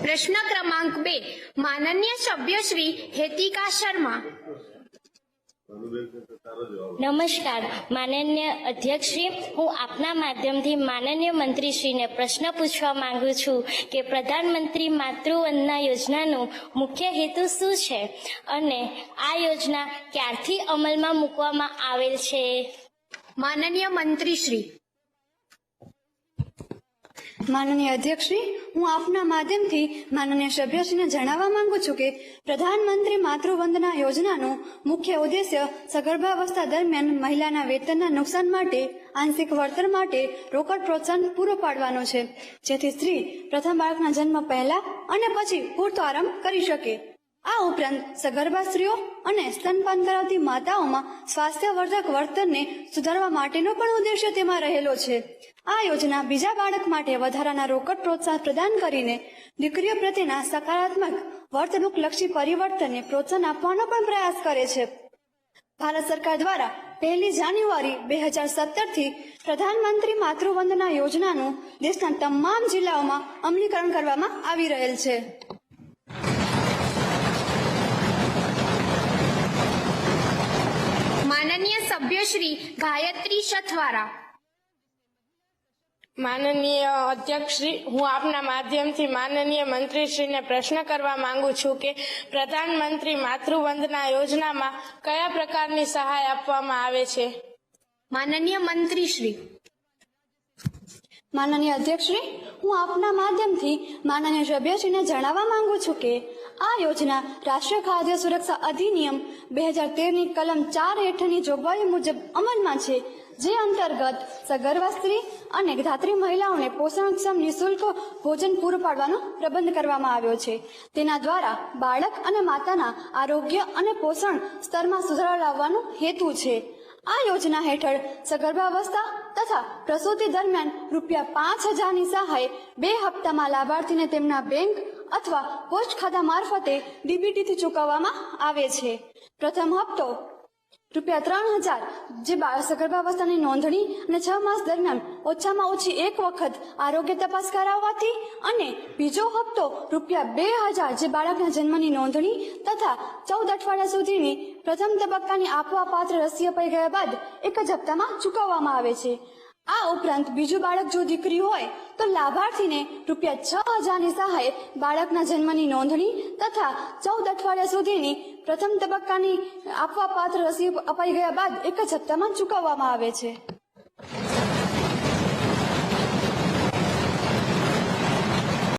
प्रश्न क्रमांक 2 माननीय सभ्य श्री हेतिका शर्मा। नमस्कार माननीय अध्यक्ष श्री, हूँ आपना माध्यमथी माननीय मंत्री श्री ने प्रश्न पूछवा मांगु छूं के प्रधानमंत्री मातृवंदना योजनानो मुख्य हेतु शुं छे अने आ योजना क्यारथी अमलमां मूकवामां आवेल छे? माननीय मंत्री श्री। माननीय अध्यक्ष श्री, हूँ आपना माध्यमथी माननीय सभ्यश्रीने जणाववा मांगु छूं के प्रधानमंत्री मातृवंदना योजनानो मुख्य उद्देश्य सगर्भावस्था दरमियान महिलाना वेतनना नुकसान माटे आंशिक वळतर माटे रोकड़ प्रोत्साहन पूरो पाडવાનો છે, જેથી સ્ત્રી પ્રથમ બાળકના જન્મ પહેલા અને પછી પૂરતો આરામ કરી શકે। આ ઉપરાંત સગર્ભા સ્ત્રીઓ અને સ્તનપાન કરાવતી માતાઓમાં સ્વાસ્થ્યવર્ધક વર્તનને સુધારવા માટેનો પણ ઉદ્દેશ્ય તેમાં રહેલો છે। આ યોજના બીજા બાળક માટે વધારાના રોકડ પ્રોત્સાહન પ્રદાન કરીને દીકરીઓ પ્રત્યેના સકારાત્મક વર્તણૂક લક્ષી પરિવર્તનને પ્રોત્સાહન આપવાનો પણ પ્રયાસ કરે છે। ભારત સરકાર દ્વારા 1 જાન્યુઆરી 2017 થી પ્રધાનમંત્રી માતૃવંદના યોજનાનું દેશના તમામ જિલ્લાઓમાં અમલીકરણ કરવામાં આવી રહેલ છે। माननीय सभ्य श्री गायत्री सथवारा। माननीय अध्यक्ष श्री, हूँ आपना माध्यमथी माननीय मंत्री श्री ने प्रश्न करवा मांगु छूं के प्रधानमंत्री मातृवंदना योजना में कया प्रकारनी सहाय आपवामां आवे छे? माननीय मंत्री श्री। माननीय अध्यक्ष श्री, हूँ आपना माध्यमथी माननीय सभ्यश्रीने जणाववा मांगु छूं के आ योजना राष्ट्रीय खाद्य सुरक्षा अधिनियम 2013 ની કલમ 4 હેઠળની જોગવાઈઓ મુજબ અમલમાં છે, જે અંતર્ગત સગર્ભા સ્ત્રી અને ધાત્રી મહિલાઓને પોષણક્ષમ નિઃશુલ્ક ભોજન પૂરું પાડવાનો પ્રબંધ કરવામાં આવ્યો છે। તેના દ્વારા બાળક અને માતાના આરોગ્ય અને પોષણ સ્તરમાં સુધારો લાવવાનો હેતુ છે। આ યોજના હેઠળ સગર્ભાવસ્થા તથા પ્રસૂતિ દરમિયાન ₹5000ની સહાય 2 હપ્તામાં લાભાર્થીને તેમના બેંક अथवा पोस्ट खाता मार्फते डीबीटी थी चूकववामां आवे छे। प्रथम हप्तो ₹3000 जे सगर्भावस्थानी नोंधणी અને 6 मास दरमियान ओछामां ओછી एक वखत आरोग्य तपास कराववाथी અને બીજો હપ્તો ₹2000 જે બાળકના જન્મની નોંધણી તથા 14 અઠવાડિયા સુધીની પ્રથમ તબક્કાની આપવા પાત્ર રસી અપાઈ ગયા બાદ એક જ હપ્તામાં ચૂકવવામાં આવે છે। आ उपरांत बीजू बाळक जो दीकरी होय तो लाभार्थीने ₹6000ની सहाय बाळकना जन्मनी नोंधणी तथा 14 अठवाडिया सुधीनी प्रथम तबक्कानी आपवा पात्र रसी अपाई गया बाद एक જ હપ્તામાં ચૂકવવામાં આવે છે।